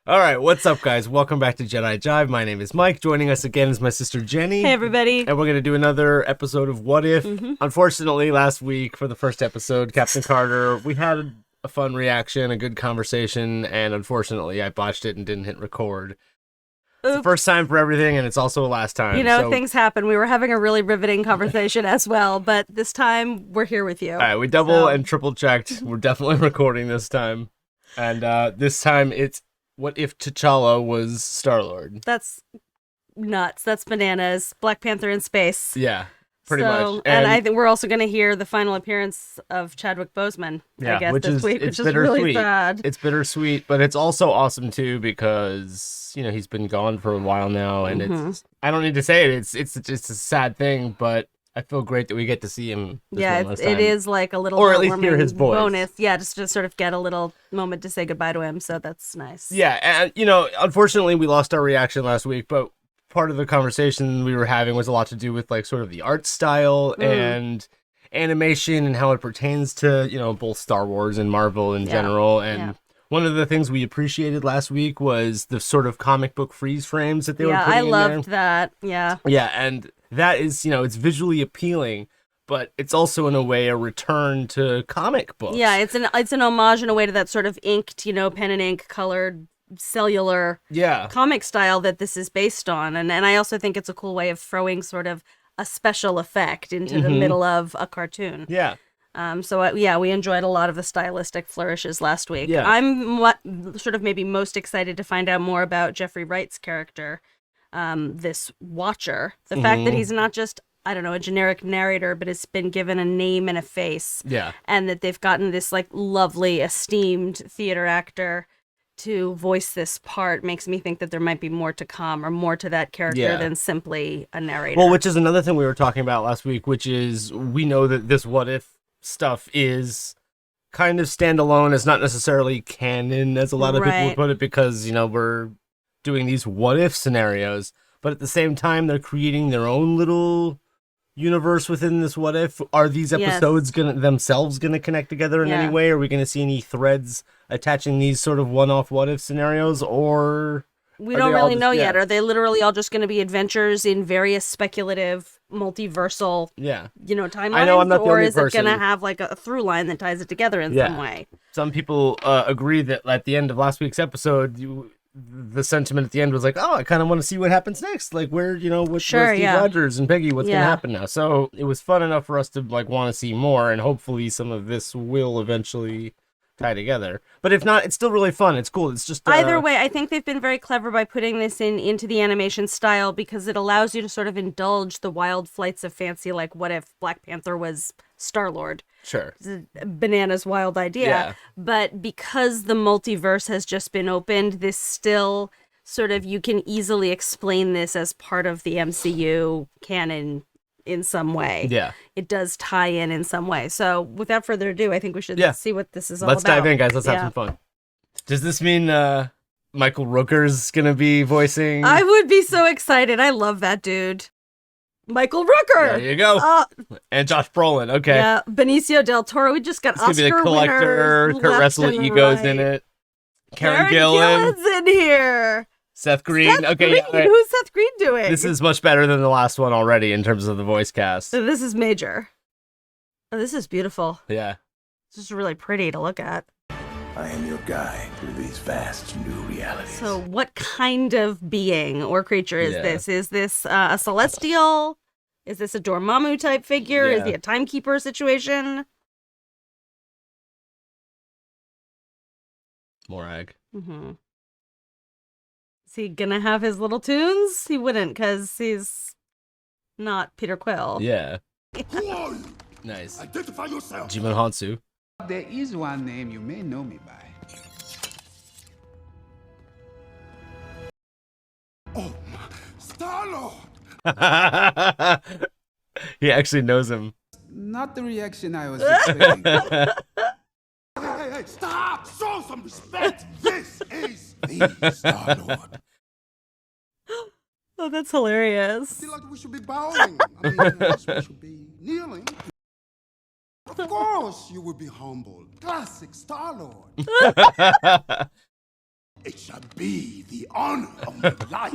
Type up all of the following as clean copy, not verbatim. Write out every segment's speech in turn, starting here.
All right, what's up, guys? Welcome back to Jedi Jive. My name is Mike. Joining us again is my sister Jenny. Hey, everybody. And we're going to do another episode of What If. Unfortunately, last week for the first episode, Captain Carter, we had a fun reaction, a good conversation, and unfortunately, I botched it and didn't hit record. It's the first time for everything, and it's also the last time. You know, things happen. We were having a really riveting conversation as well, but this time we're here with you. All right, we double and triple checked. We're definitely recording this time. And this time it's What If T'Challa was Star-Lord? That's nuts. That's bananas. Black Panther in space. Yeah, pretty much. And I think we're also going to hear the final appearance of Chadwick Boseman, I guess, this week, which is really sad. It's bittersweet, but it's also awesome, too, because, you know, he's been gone for a while now, and it's, I don't need to say it, it's just a sad thing, but I feel great that we get to see him this one last time. It is like a little or at least hear his voice. Bonus. Yeah, just to sort of get a little moment to say goodbye to him, so that's nice. Yeah, and, you know, unfortunately, we lost our reaction last week, but part of the conversation we were having was a lot to do with, like, sort of the art style and animation and how it pertains to, you know, both Star Wars and Marvel in general. And one of the things we appreciated last week was the sort of comic book freeze frames that they were putting in there. Yeah, I loved that. Yeah. Yeah, and that is, you know, it's visually appealing, but it's also in a way a return to comic books. Yeah, it's an homage in a way to that sort of inked, you know, pen and ink colored cellular comic style that this is based on. And I also think it's a cool way of throwing sort of a special effect into the middle of a cartoon. Yeah. We enjoyed a lot of the stylistic flourishes last week. Yeah. I'm sort of maybe most excited to find out more about Jeffrey Wright's character, this Watcher. The fact that he's not just, I don't know, a generic narrator, but has been given a name and a face. Yeah. And that they've gotten this like lovely, esteemed theater actor to voice this part makes me think that there might be more to come or more to that character than simply a narrator. Well, which is another thing we were talking about last week, which is we know that this What If stuff is kind of standalone. It's not necessarily canon, as a lot of people would put it, because, you know, we're doing these what if scenarios, but at the same time, they're creating their own little universe within this what if. Are these episodes themselves gonna connect together in any way? Are we gonna see any threads attaching these sort of one-off what if scenarios, or we don't really know yet? Are they literally all just going to be adventures in various speculative multiversal timelines? I know I'm not the or only is person. it going to have like a through line that ties it together in some way? Some people agree that at the end of last week's episode, the sentiment at the end was like, oh, I kind of want to see what happens next. Like, where, you know, with Steve Rogers and Peggy, what's going to happen now? So it was fun enough for us to, like, want to see more, and hopefully some of this will eventually tie together. But if not, it's still really fun. It's cool. It's just either way, I think they've been very clever by putting this into the animation style, because it allows you to sort of indulge the wild flights of fancy, like what if Black Panther was Star-Lord? Sure. It's a bananas wild idea. Yeah. But because the multiverse has just been opened, this still sort of, you can easily explain this as part of the MCU canon in some way. Yeah. It does tie in some way. So without further ado, I think we should see what this is all Let's about. dive in, guys. Let's have some fun. Does this mean Michael Rooker's going to be voicing? I would be so excited. I love that dude. Michael Rooker. There you go. And Josh Brolin. Okay. Yeah. Benicio del Toro. We just got it's Oscar gonna be the Collector. Kurt Russell Ego's in it. Karen Gillan's in here. Seth Green. Green. Who's Seth Green doing? This is much better than the last one already in terms of the voice cast. So this is major. Oh, this is beautiful. Yeah. It's just really pretty to look at. I am your guide through these vast new realities. So what kind of being or creature is this? Is this a celestial? Is this a Dormammu type figure? Is he a timekeeper situation? Morag. Mm-hmm. Is he gonna have his little tunes? He wouldn't, because he's not Peter Quill. Yeah. Who are you? Nice. Identify yourself. Jimon Hansu. There is one name you may know me by. Oh, Star-Lord! He actually knows him. Not the reaction I was expecting. Hey, stop! Show some respect! This is the Star-Lord. Oh, that's hilarious. I feel like we should be bowing. I mean, we should be kneeling. Of course you would be humble. Classic Star-Lord. It shall be the honor of my life.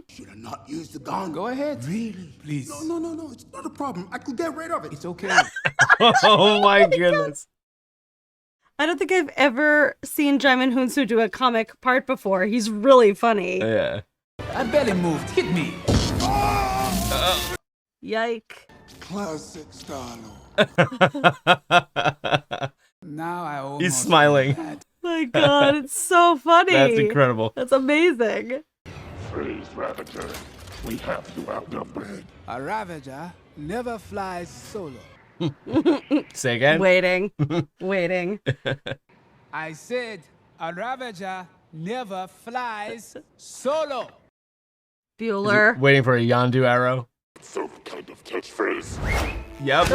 Should I not use the gun? Go ahead. Really? Please. No. It's not a problem. I could get rid of it. It's okay. Oh my goodness. I don't think I've ever seen Jaimon Hunsu do a comic part before. He's really funny. Yeah. I barely moved. Hit me. Yike. Classic Star-Lord. Now I almost He's smiling. My God, it's so funny. That's incredible. That's amazing. Freeze, Ravager. We have you outnumbered. A Ravager never flies solo. Say again? Waiting. I said a Ravager never flies solo. Bueller. Waiting for a Yondu arrow. Some kind of catchphrase. Yep.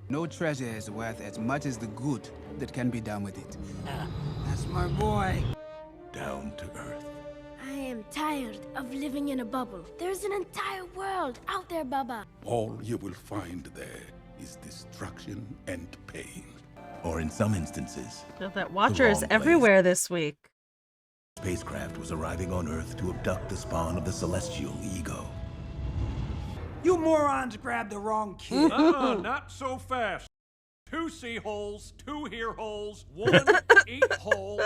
No treasure is worth as much as the good that can be done with it. That's my boy. Down to earth. I am tired of living in a bubble. There's an entire world out there, Baba. All you will find there is destruction and pain. Or in some instances, That Watcher is wrong everywhere this week. spacecraft was arriving on Earth to abduct the spawn of the celestial ego. You morons grabbed the wrong kid. Not so fast. 2 sea holes, 2 ear holes, 1 eat hole.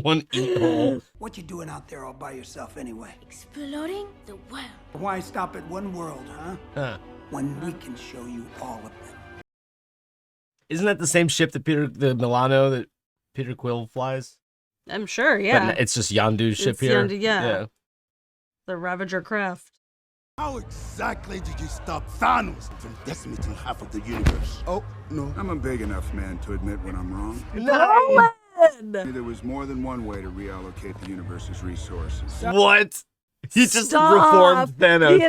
1 eat hole. What you doing out there all by yourself anyway? Exploring the world. Why stop at one world, huh? Huh. When we can show you all of them. Isn't that the same ship that the Milano that Peter Quill flies? I'm sure, yeah. But it's just Yondu's ship It's here. Yondu, yeah. The Ravager craft. How exactly did you stop Thanos from decimating half of the universe? Oh, no. I'm a big enough man to admit when I'm wrong. Nolan! There was more than one way to reallocate the universe's resources. What? He just Stop reformed Thanos.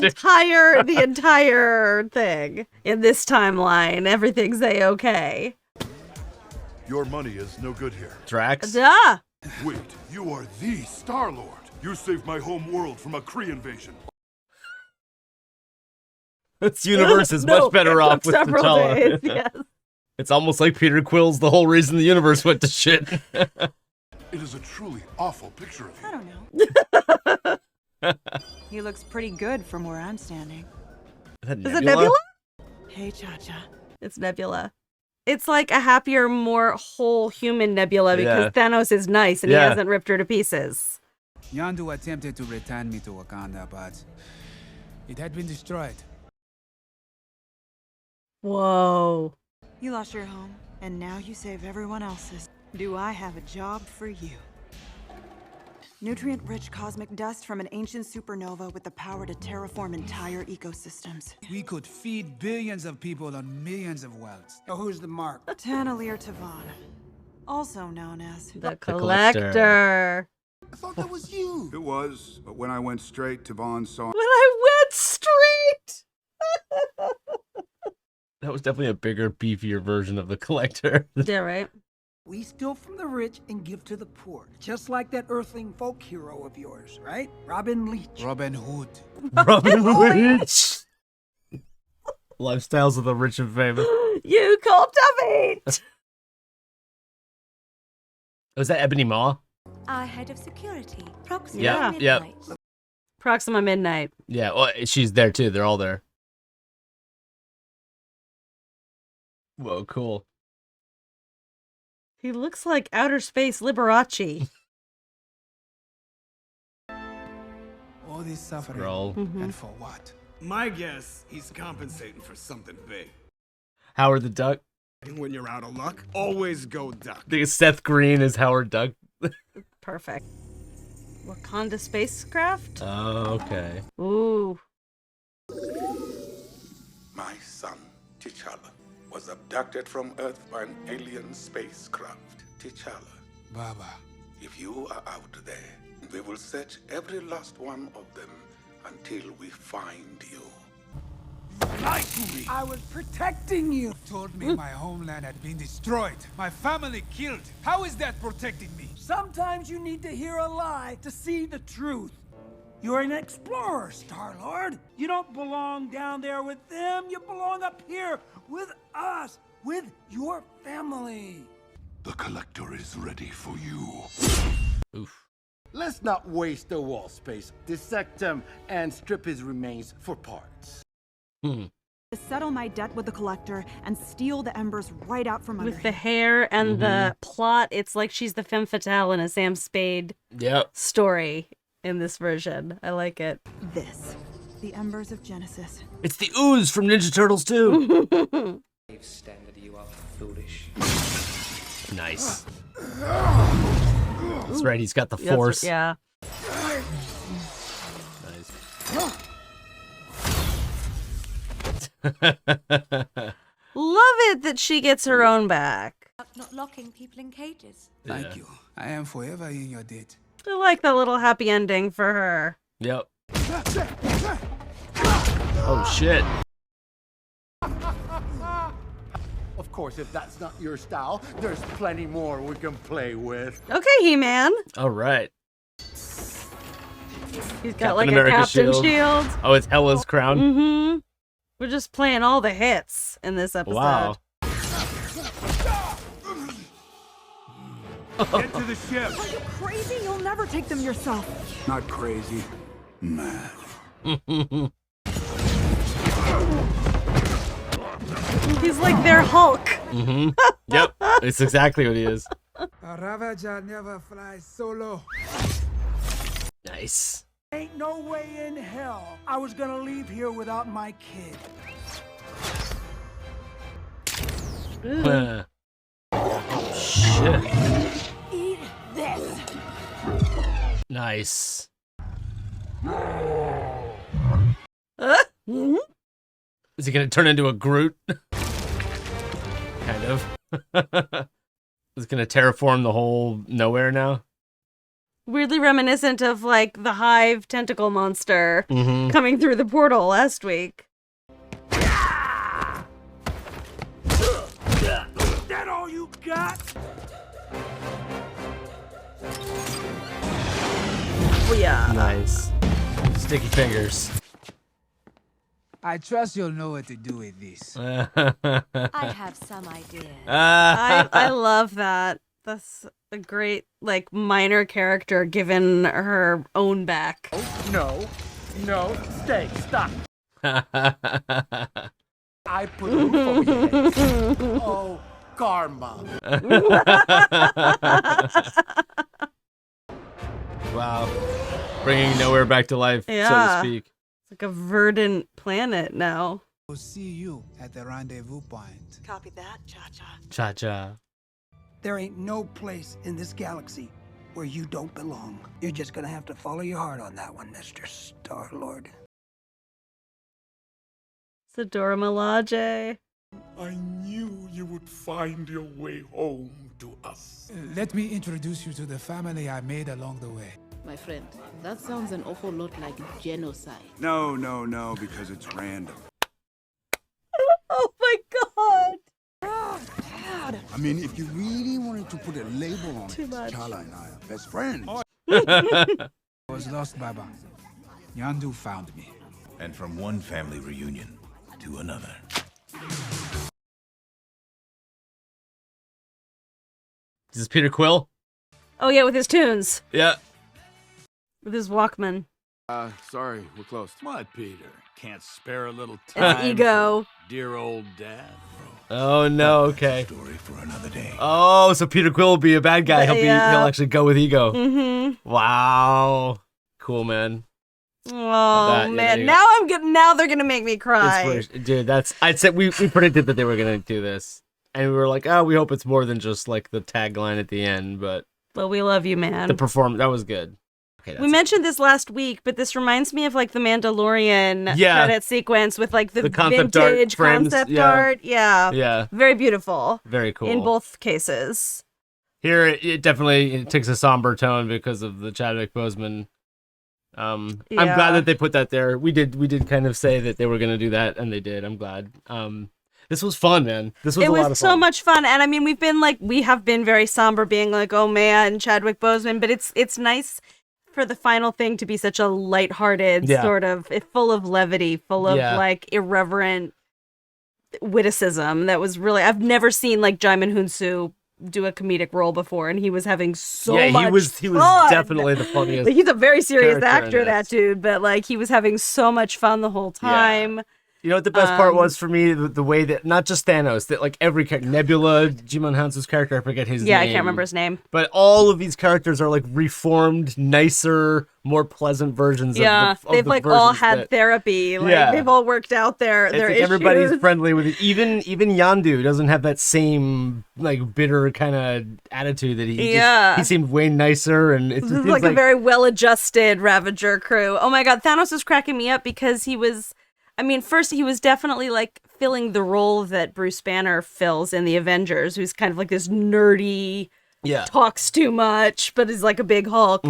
the entire thing in this timeline. Everything's a-okay. Your money is no good here. Drax? Duh! Wait, you are the Star-Lord. You saved my home world from a Kree invasion. This universe is much better it off took with several T'Challa. days, yes. It's almost like Peter Quill's the whole reason the universe went to shit. It is a truly awful picture of you. I don't know. He looks pretty good from where I'm standing. Is it Nebula? Hey, Cha-Cha. It's Nebula. It's like a happier, more whole human Nebula because Yeah. Thanos is nice and Yeah. he hasn't ripped her to pieces. Yondu attempted to return me to Wakanda, but it had been destroyed. Whoa. You lost your home, and now you save everyone else's. Do I have a job for you? Nutrient-rich cosmic dust from an ancient supernova with the power to terraform entire ecosystems. We could feed billions of people on millions of worlds. Oh, who's the mark? Tanalir Tavon, also known as The Collector. Collector. I thought that was you. It was, but when I went straight, Tavon saw. When I went straight! That was definitely a bigger, beefier version of the Collector. Yeah, right? We steal from the rich and give to the poor. Just like that Earthling folk hero of yours, right? Robin Leach. Robin Hood. Robin Leach. Lifestyles of the rich and famous. You cultivate! Was that Ebony Maw? Our head of security. Proxima Yeah, Midnight. Proxima Midnight. Yeah, well, she's there too. They're all there. Whoa, cool. He looks like outer space Liberace. All this suffering. Scroll. And for what? My guess, he's compensating for something big. Howard the Duck. When you're out of luck, always go duck. I think Seth Green is Howard Duck. Perfect. Wakanda spacecraft? Oh, okay. Ooh. My son, T'Challa, was abducted from Earth by an alien spacecraft. T'Challa, Baba. if you are out there, we will search every last one of them until we find you. Lied to me. I was protecting you. Told me my homeland had been destroyed. My family killed. How is that protecting me? Sometimes you need to hear a lie to see the truth. You're an explorer, Star-Lord. You don't belong down there with them. You belong up here with us, with your family. The Collector is ready for you. Oof. Let's not waste the wall space. Dissect him and strip his remains for parts. To settle my debt with the Collector and steal the embers right out from under With the hair and the plot, it's like she's the femme fatale in a Sam Spade story in this version. I like it. This. The embers of Genesis. It's the ooze from Ninja Turtles 2. Standard, you are foolish. Nice. That's right, he's got the force. Yeah. Nice. Love it that she gets her own back. Not locking people in cages. Thank you. I am forever in your debt. I like the little happy ending for her. Yep. Oh, shit. Of course, if that's not your style, there's plenty more we can play with. Okay, He-Man. All right. He's got like a Captain Shield. Oh, it's Hela's crown. Mm-hmm. We're just playing all the hits in this episode. Wow. Get to the ship. Are you crazy? You'll never take them yourself. Not crazy. Mad. He's like their Hulk. Yep. It's exactly what he is. A Ravager never flies solo. Nice. Ain't no way in hell I was gonna leave here without my kid. Oh, shit. Eat this. Nice. Is he gonna turn into a Groot? Kind of. Is gonna terraform the whole nowhere now? Weirdly reminiscent of like the Hive tentacle monster coming through the portal last week. That all you got? Oh, yeah. Nice. Sticky fingers. I trust you'll know what to do with this. I have some idea. I love that. That's a great, like, minor character given her own back. Oh, no, stay, stop. I put a roof over your head. Oh, karma. Wow. Bringing nowhere back to life, so to speak. It's like a verdant planet now. We'll see you at the rendezvous point. Copy that, Cha-Cha. Cha-cha. There ain't no place in this galaxy where you don't belong. You're just gonna have to follow your heart on that one, Mr. Star-Lord. It's Dora Milaje. I knew you would find your way home to us. Let me introduce you to the family I made along the way. My friend, that sounds an awful lot like genocide. No, because it's random. Oh my god! I mean, if you really wanted to put a label on Too it, much. T'Challa and I are best friends. I was lost, Baba. Yondu found me. And from one family reunion to another. Is this Peter Quill? Oh yeah, with his tunes. Yeah. With his Walkman. Sorry, we're close. What, Peter? Can't spare a little It's time? ego. For dear old dad. Oh no, okay. Story for another day. Oh, so Peter Quill will be a bad guy. He'll actually go with ego. Mm-hmm. Wow. Cool, man. Oh man, now I'm good. Now they're gonna make me cry. Dude, I'd say we predicted that they were gonna do this. And we were like, oh, we hope it's more than just like the tagline at the end, but we love you, man. The performance, that was good. Okay, we mentioned this last week, but this reminds me of like the Mandalorian credit sequence with like the concept vintage art concept art. Yeah. Yeah. Very beautiful. Very cool. In both cases. Here, it definitely takes a somber tone because of the Chadwick Boseman. I'm glad that they put that there. We did kind of say that they were going to do that, and they did. I'm glad. This was fun, man. This was a lot of fun. It was so much fun, and I mean, we have been very somber, being like, oh man, Chadwick Boseman, but it's nice for the final thing to be such a lighthearted sort of, full of levity, full of like irreverent witticism. That was really, I've never seen like Djimon Hounsou do a comedic role before, and he was having so much he was fun. Definitely the funniest. Like, he's a very serious actor, that dude, but like he was having so much fun the whole time. You know what the best part was for me? The way that, not just Thanos, that like every character, Nebula, Djimon Hounsou's character, I forget his name. Yeah, I can't remember his name. But all of these characters are like reformed, nicer, more pleasant versions of they've like all had therapy. Like they've all worked out their like issues. Everybody's friendly with it. Even Yondu doesn't have that same like bitter kind of attitude that he seemed way nicer, and it's like a very well-adjusted Ravager crew. Oh my god, Thanos was cracking me up because he was, I mean, first he was definitely like filling the role that Bruce Banner fills in the Avengers, who's kind of like this nerdy, talks too much, but is like a big Hulk.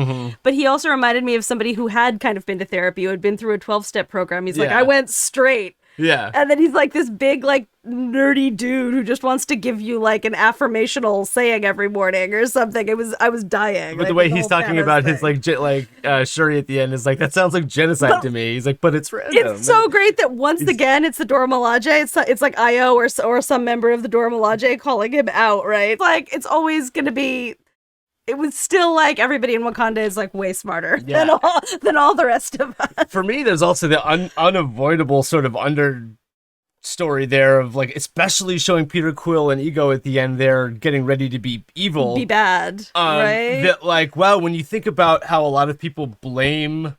But he also reminded me of somebody who had kind of been to therapy, who had been through a 12-step program. He's like, I went straight. And then he's like this big, like, nerdy dude who just wants to give you like an affirmational saying every morning or something. I was dying. But like, the way he's talking about his like Shuri at the end is like, that sounds like genocide to me. He's like, but it's random. It's so great that once again it's the Dora Milaje. It's like Io or some member of the Dora Milaje calling him out, right? Like, it's always gonna be. It was still like everybody in Wakanda is like way smarter than all the rest of us. For me, there's also the unavoidable sort of understory there of like, especially showing Peter Quill and Ego at the end there getting ready to be evil. Be bad, right? That like, wow, when you think about how a lot of people blame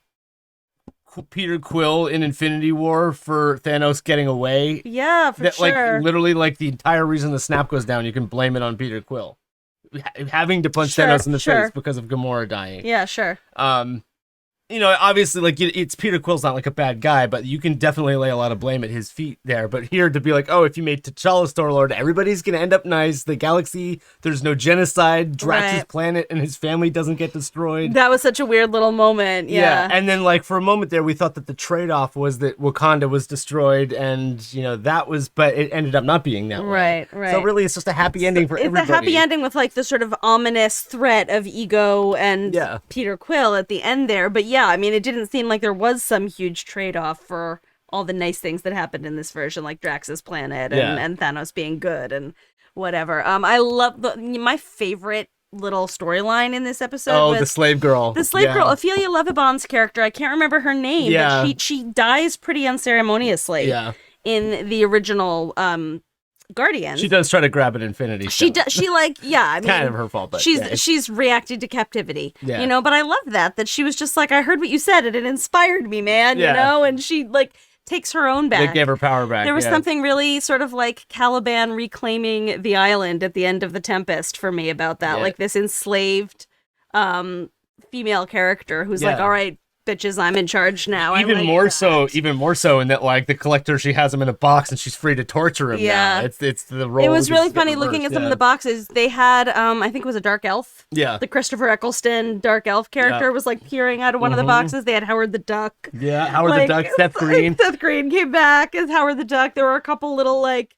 Peter Quill in Infinity War for Thanos getting away. Yeah, for that, sure. Like, literally, like, the entire reason the snap goes down, you can blame it on Peter Quill. Having to punch Thanos in the face because of Gamora dying. Yeah, sure. You know, obviously, like, it's Peter Quill's not like a bad guy, but you can definitely lay a lot of blame at his feet there. But here to be like, oh, if you made T'Challa Star-Lord, everybody's gonna end up nice. The galaxy, there's no genocide. Drax's planet and his family doesn't get destroyed. That was such a weird little moment. Yeah. And then, like, for a moment there, we thought that the trade-off was that Wakanda was destroyed, and you know that was, but it ended up not being that way. Right. So really, it's just a happy ending for everybody. It's a happy ending with like the sort of ominous threat of Ego and Peter Quill at the end there. But yeah, I mean, it didn't seem like there was some huge trade-off for all the nice things that happened in this version, like Drax's planet and Thanos being good and whatever. I love my favorite little storyline in this episode. Oh, the slave girl. The slave girl, Ophelia Lovibond's character. I can't remember her name, but she dies pretty unceremoniously in the original Guardians. She does try to grab an Infinity Stone. She like, I mean, kind of her fault, but she's reacted to captivity, you know. But I love that she was just like, I heard what you said and it inspired me, man, you know. And she like takes her own back. They gave her power back. There was something really sort of like Caliban reclaiming the island at the end of the Tempest for me about that, like this enslaved female character who's like, all right, bitches, I'm in charge now. Even more so in that, like, the Collector, she has him in a box and she's free to torture him now. It's the role. It was really funny looking at some of the boxes. They had, I think it was a Dark Elf. Yeah. The Christopher Eccleston Dark Elf character was, like, peering out of one of the boxes. They had Howard the Duck. Yeah, Howard the Duck, Seth Green. Seth Green came back as Howard the Duck. There were a couple little, like,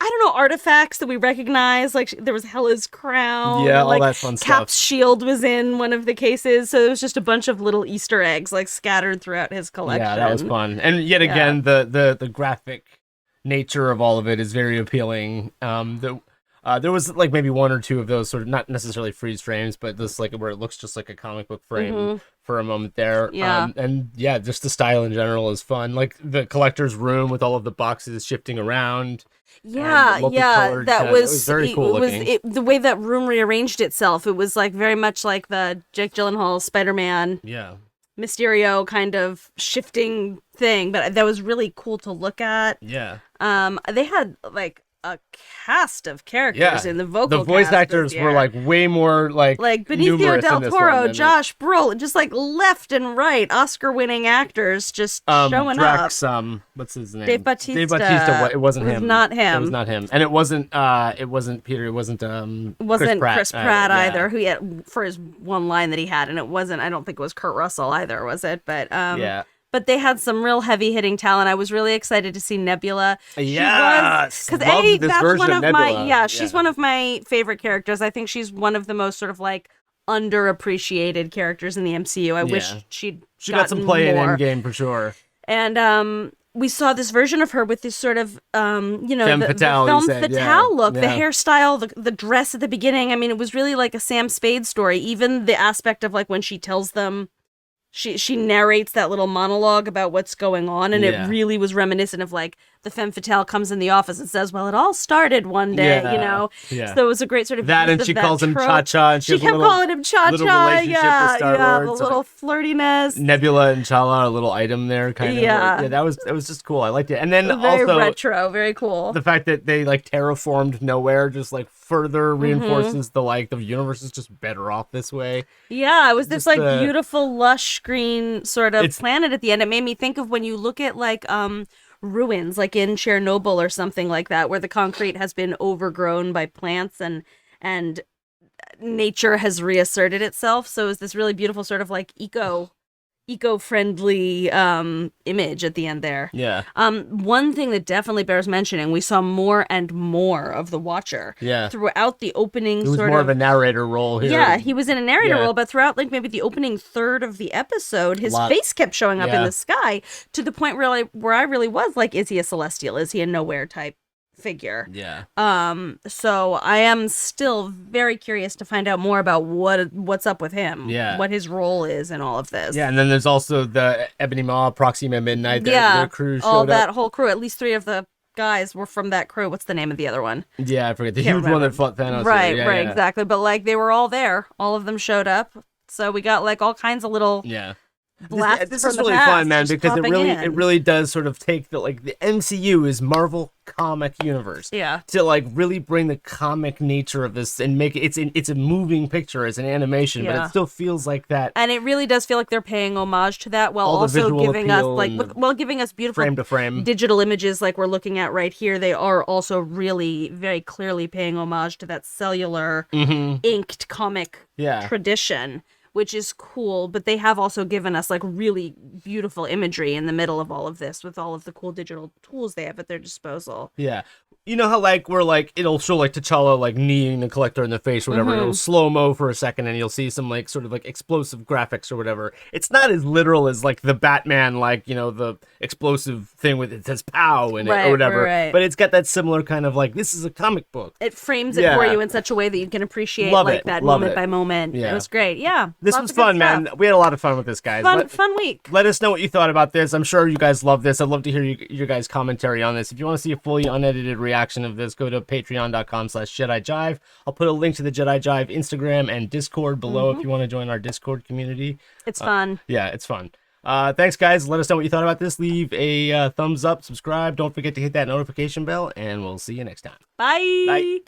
I don't know, artifacts that we recognize, like there was Hela's crown. Yeah, like, all that fun stuff. Cap's shield was in one of the cases, so it was just a bunch of little Easter eggs like scattered throughout his collection. Yeah, that was fun. And yet again, the graphic nature of all of it is very appealing. There was like maybe one or two of those sort of not necessarily freeze frames, but this like where it looks just like a comic book frame for a moment there. Yeah. And yeah, just the style in general is fun. Like the collector's room with all of the boxes shifting around. That was very cool looking. The way that room rearranged itself, it was like very much like the Jake Gyllenhaal Spider-Man Mysterio kind of shifting thing, but that was really cool to look at. Yeah. They had like a cast of characters in the vocal The voice actors were like way more like Benicio del Toro, Josh Brolin, just like left and right Oscar-winning actors just showing Drax, up. What's his name? Dave Bautista. It wasn't him. Not him. It was not him. And it wasn't Peter. It wasn't Chris Pratt either. Who had for his one line that he had, and it wasn't. I don't think it was Kurt Russell either, was it? But But they had some real heavy-hitting talent. I was really excited to see Nebula. Yes, because that's one of my she's one of my favorite characters. I think she's one of the most sort of like underappreciated characters in the MCU. I wish she got some play more. in Endgame for sure. And we saw this version of her with this sort of, Femme fatale look, the hairstyle, the dress at the beginning. I mean, it was really like a Sam Spade story. Even the aspect of like when she tells them, she narrates that little monologue about what's going on, and it really was reminiscent of like the femme fatale comes in the office and says, well, it all started one day, So it was a great sort of that, and she calls him Cha-Cha, and she kept calling him Cha-Cha, the little flirtiness. Nebula and Chala, a little item there, kind of. That was just cool. I liked it, and then very also retro, very cool. The fact that they like terraformed nowhere just like further reinforces the universe is just better off this way. Yeah, it was this like beautiful lush green sort of planet at the end. It made me think of when you look at like ruins like in Chernobyl or something like that, where the concrete has been overgrown by plants and nature has reasserted itself. So it was this really beautiful sort of like eco-friendly image at the end there. Yeah. One thing that definitely bears mentioning, we saw more and more of the Watcher. Yeah. Throughout the opening It was more of a narrator role here. Yeah, he was in a narrator role, but throughout like maybe the opening third of the episode, his face kept showing up in the sky to the point where I really was like, is he a Celestial? Is he a Nowhere type figure? Yeah. So I am still very curious to find out more about what's up with him. Yeah. What his role is in all of this. Yeah, and then there's also the Ebony Maw, Proxima Midnight, their crew showed all up. that whole crew. At least 3 of the guys were from that crew. What's the name of the other one? Yeah, I forget. The huge one that fought Thanos. Right, exactly. But like they were all there. All of them showed up. So we got like all kinds of little This is really fun, man, because it really does sort of take the MCU is Marvel comic universe. Yeah. To like really bring the comic nature of this and make it it's a moving picture, it's an animation, but it still feels like that. And it really does feel like they're paying homage to that while also giving us giving us beautiful frame to frame digital images like we're looking at right here. They are also really very clearly paying homage to that cellular inked comic tradition, which is cool, but they have also given us like really beautiful imagery in the middle of all of this with all of the cool digital tools they have at their disposal. Yeah. You know how like we're like it'll show like T'Challa like kneeing the Collector in the face or whatever, it'll slow-mo for a second and you'll see some like sort of like explosive graphics or whatever. It's not as literal as like the Batman like, the explosive thing with it says pow in it or whatever. Right. But it's got that similar kind of like this is a comic book. It frames it for you in such a way that you can appreciate that moment by moment. Yeah. It was great. Yeah. This was fun, man. We had a lot of fun with this, guys. Fun week. Let us know what you thought about this. I'm sure you guys love this. I'd love to hear your guys' commentary on this. If you want to see a fully unedited reaction of this, go to patreon.com/JediJive. I'll put a link to the Jedi Jive Instagram and Discord below if you want to join our Discord community. It's fun. Yeah, it's fun. Thanks, guys. Let us know what you thought about this. Leave a thumbs up, subscribe. Don't forget to hit that notification bell, and we'll see you next time. Bye. Bye.